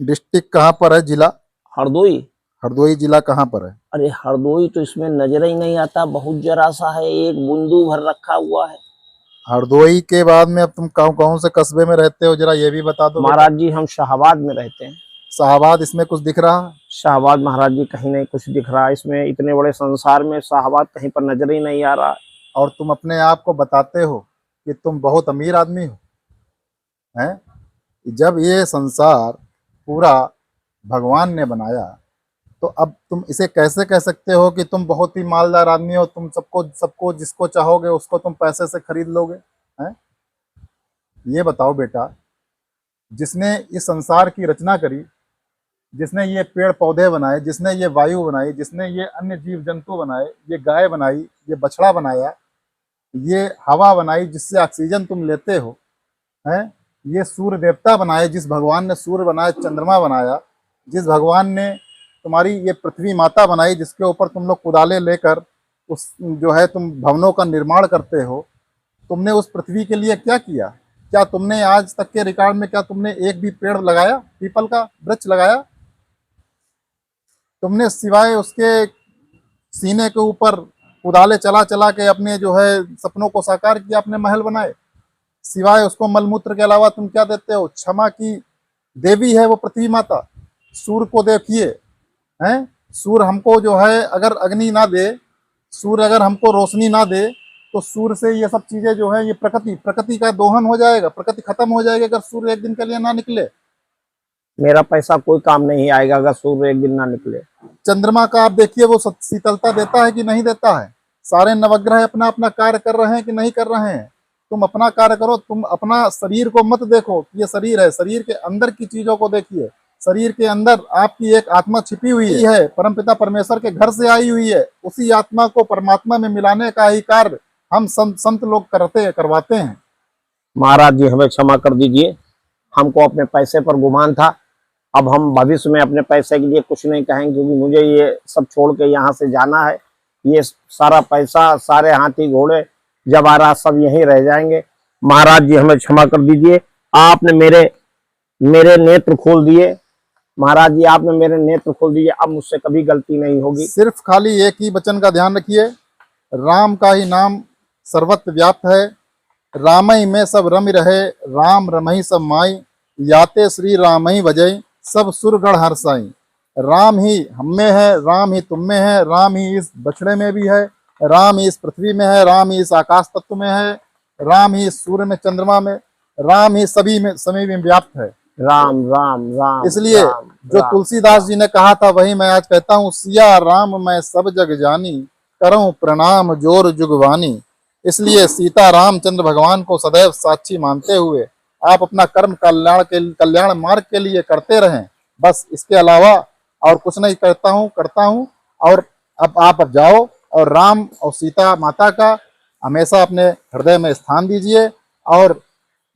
District कहाँ पर है, जिला? हरदोई। हरदोई जिला कहाँ पर है? अरे हरदोई तो इसमें नजर ही नहीं आता, बहुत जरा सा है, एक बूंदू भर रखा हुआ है। हरदोई के बाद में अब तुम कौन से कस्बे में रहते हो, जरा ये भी बता दो। महाराज जी हम शाहबाद में रहते हैं। शाहबाद, इसमें कुछ दिख रहा? शाहबाद महाराज जी कहीं नहीं कुछ दिख रहा, इसमें इतने बड़े संसार में शाहबाद कहीं पर नजर ही नहीं आ रहा। और तुम अपने आप को बताते हो कि तुम बहुत अमीर आदमी हो, हैं? जब ये संसार पूरा भगवान ने बनाया, तो अब तुम इसे कैसे कह सकते हो कि तुम बहुत ही मालदार आदमी हो, तुम सबको जिसको चाहोगे उसको तुम पैसे से खरीद लोगे, हैं? ये बताओ बेटा, जिसने इस संसार की रचना करी, जिसने ये पेड़ पौधे बनाए, जिसने ये वायु बनाई, जिसने ये अन्य जीव जंतु बनाए, ये गाय बनाई, ये बछड़ा बनाया, ये हवा बनाई जिससे ऑक्सीजन तुम लेते हो, हैं? ये सूर्य देवता बनाए, जिस भगवान ने सूर्य बनाया, चंद्रमा बनाया, जिस भगवान ने तुम्हारी ये पृथ्वी माता बनाई, जिसके ऊपर तुम लोग कुदाले लेकर उस जो है तुम भवनों का निर्माण करते हो, तुमने उस पृथ्वी के लिए क्या किया? क्या तुमने आज तक के रिकॉर्ड में क्या तुमने एक भी पेड़ लगाया, पीपल का वृक्ष लगाया? तुमने सिवाय उसके सीने के ऊपर कुदाले चला चला के अपने जो है सपनों को साकार किया, अपने महल बनाए। सिवाय उसको मलमूत्र के अलावा तुम क्या देते हो? क्षमा की देवी है वो पृथ्वी माता। सूर्य को देखिए, हैं? सूर्य हमको जो है अगर अग्नि ना दे, सूर्य अगर हमको रोशनी ना दे, तो सूर्य से ये सब चीजें जो है, ये प्रकृति का दोहन हो जाएगा, प्रकृति खत्म हो जाएगी अगर सूर्य एक दिन के लिए ना निकले। मेरा पैसा कोई काम नहीं आएगा अगर सूर्य एक दिन ना निकले। चंद्रमा का आप देखिए, वो शीतलता देता है कि नहीं देता है? सारे नवग्रह अपना अपना कार्य कर रहे हैं कि नहीं कर रहे हैं? तुम अपना कार्य करो, तुम अपना शरीर को मत देखो कि ये शरीर है, शरीर के अंदर की चीजों को देखिए। शरीर के अंदर आपकी एक आत्मा छिपी हुई है, परमपिता परमेश्वर के घर से आई हुई है। उसी आत्मा को परमात्मा में मिलाने का ही कार्य हम संत लोग करवाते हैं। महाराज जी हमें क्षमा कर दीजिए, हमको अपने पैसे पर गुमान था। अब हम भविष्य में अपने पैसे के लिए कुछ नहीं कहेंगे, क्योंकि मुझे ये सब छोड़ के यहाँ से जाना है। ये सारा पैसा, सारे हाथी घोड़े जवाहरात सब यहीं रह जाएंगे। महाराज जी हमें क्षमा कर दीजिए, आपने मेरे नेत्र खोल दिए। महाराज जी आपने मेरे नेत्र खोल दिए, अब मुझसे कभी गलती नहीं होगी। सिर्फ खाली एक ही वचन का ध्यान रखिए, राम का ही नाम सर्वत्र व्याप्त है। रामई में सब रमि रहे, राम रमई सब माई, याते श्री राम ही वजय, सब सुरगढ़ हर्षाई। राम ही हम में है, राम ही तुम में है, राम ही इस बछड़े में भी है, राम ही इस पृथ्वी में है, राम ही इस आकाश तत्व में है, राम ही इस सूर्य में, चंद्रमा में, राम ही सभी में व्याप्त है। राम राम राम। इसलिए राम, जो राम। तुलसीदास जी ने कहा था वही मैं आज कहता हूँ, सिया राम मैं सब जग जानी, करऊं प्रणाम जोर जुगवानी। इसलिए सीता रामचंद्र भगवान को सदैव साक्षी मानते हुए आप अपना कर्म कल्याण मार्ग के लिए करते रहें, बस इसके अलावा और कुछ नहीं करता हूँ। और अब आप जाओ और राम और सीता माता का हमेशा अपने हृदय में स्थान दीजिए और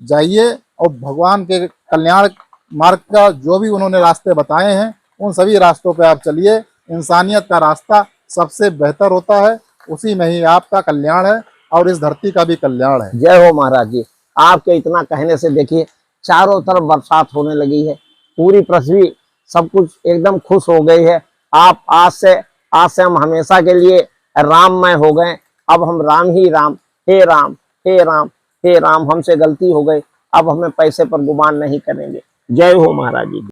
जाइए, और भगवान के कल्याण मार्ग का जो भी उन्होंने रास्ते बताए हैं उन सभी रास्तों पे आप चलिए। इंसानियत का रास्ता सबसे बेहतर होता है, उसी में ही आपका कल्याण है और इस धरती का भी कल्याण है। जय हो महाराज जी। आपके इतना कहने से देखिए चारों तरफ बरसात होने लगी है, पूरी पृथ्वी सब कुछ एकदम खुश हो गई है। आप आज से हम हमेशा के लिए राममय हो गए। अब हम राम ही राम, हे राम हे राम हे राम। हमसे गलती हो गई, अब हमें पैसे पर गुमान नहीं करेंगे। जय हो महाराज जी।